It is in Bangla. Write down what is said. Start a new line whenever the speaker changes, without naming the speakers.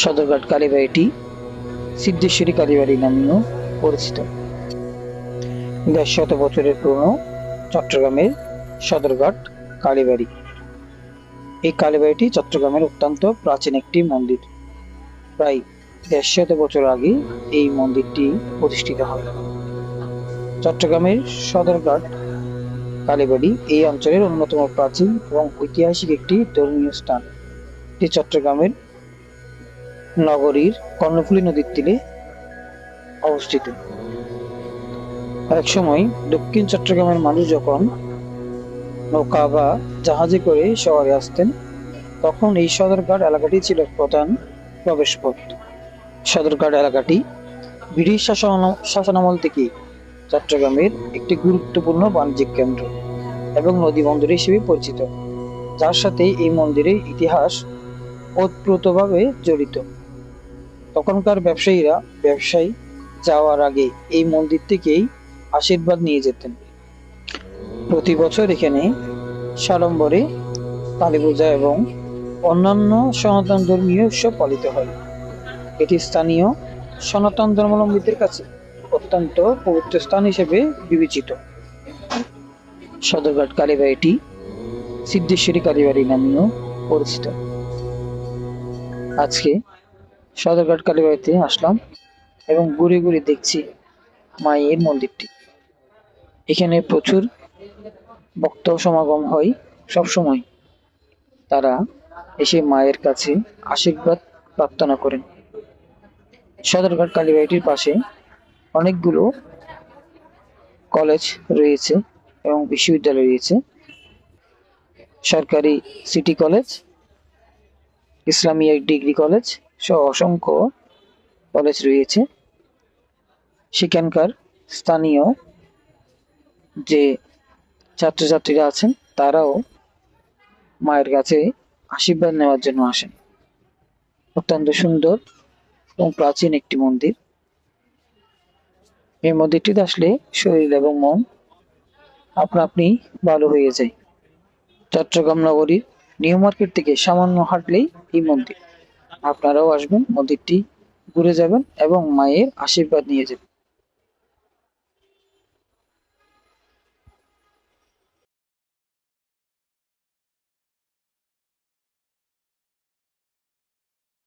সদরঘাট কালীবাড়িটি সিদ্ধেশ্বরী কালীবাড়ি নামেও পরিচিত। ১৫০ বছরের পুরনো চট্টগ্রামের সদরঘাট কালীবাড়ি। এই কালীবাড়িটি চট্টগ্রামের অত্যন্ত প্রাচীন একটি মন্দির। প্রায় ১৫০ বছর আগে এই মন্দিরটি প্রতিষ্ঠিত হয়। চট্টগ্রামের সদরঘাট কালীবাড়ি এই অঞ্চলের অন্যতম প্রাচীন এবং ঐতিহাসিক একটি ধর্মীয় স্থান। এটি চট্টগ্রামের নগরীর কর্ণফুলী নদীর তীরে অবস্থিত। একসময় দক্ষিণ চট্টগ্রামের মানুষ যখন নৌকা বা জাহাজে করে শহরে আসতেন, তখন এই সদরঘাট এলাকাটি ছিল প্রধান প্রবেশপথ। সদরঘাট এলাকাটি ব্রিটিশ শাসনামল থেকে চট্টগ্রামের একটি গুরুত্বপূর্ণ বাণিজ্যিক কেন্দ্র এবং নদী বন্দর হিসেবে পরিচিত, যার সাথে এই মন্দিরের ইতিহাস ওতপ্রোতভাবে জড়িত। তখনকার ব্যবসায়ীরা ব্যবসায় যাওয়ার আগে এই মন্দির থেকেই আশীর্বাদ নিয়ে যেতেন। প্রতি বছর এখানে সাড়ম্বরে কালী পূজা এবং অন্যান্য সনাতন ধর্মীয় উৎসব পালিত হয়। এটি স্থানীয় সনাতন ধর্মাবলম্বীদের কাছে অত্যন্ত পবিত্র স্থান হিসেবে বিবেচিত। সদরঘাট কালীবাড়িটি সিদ্ধেশ্বরী কালীবাড়ি নামেও পরিচিত। আজকে সদরঘাট কালীবাড়িতে আসলাম এবং ঘুরে ঘুরে দেখছি মায়ের মন্দিরটি। এখানে প্রচুর ভক্ত সমাগম হয় সবসময়। তারা এসে মায়ের কাছে আশীর্বাদ প্রার্থনা করেন। সদরঘাট কালীবাড়িটির পাশে অনেকগুলো কলেজ রয়েছে এবং বিশ্ববিদ্যালয় রয়েছে। সরকারি city college, Islamia degree college সহ অসংখ্য কলেজ রয়েছে। সেখানকার স্থানীয় যে ছাত্রছাত্রীরা আছেন, তারাও মায়ের কাছে আশীর্বাদ নেওয়ার জন্য আসেন। অত্যন্ত সুন্দর এবং প্রাচীন একটি মন্দির। এই মন্দিরটিতে আসলে শরীর এবং মন আপনা আপনি ভালো হয়ে যায়। চট্টগ্রাম নগরীর নিউ মার্কেট থেকে সামান্য হাঁটলেই এই মন্দির। আপনারাও আসবেন, মন্দিরটি ঘুরে যাবেন এবং মায়ের আশীর্বাদ নিয়ে যাবেন।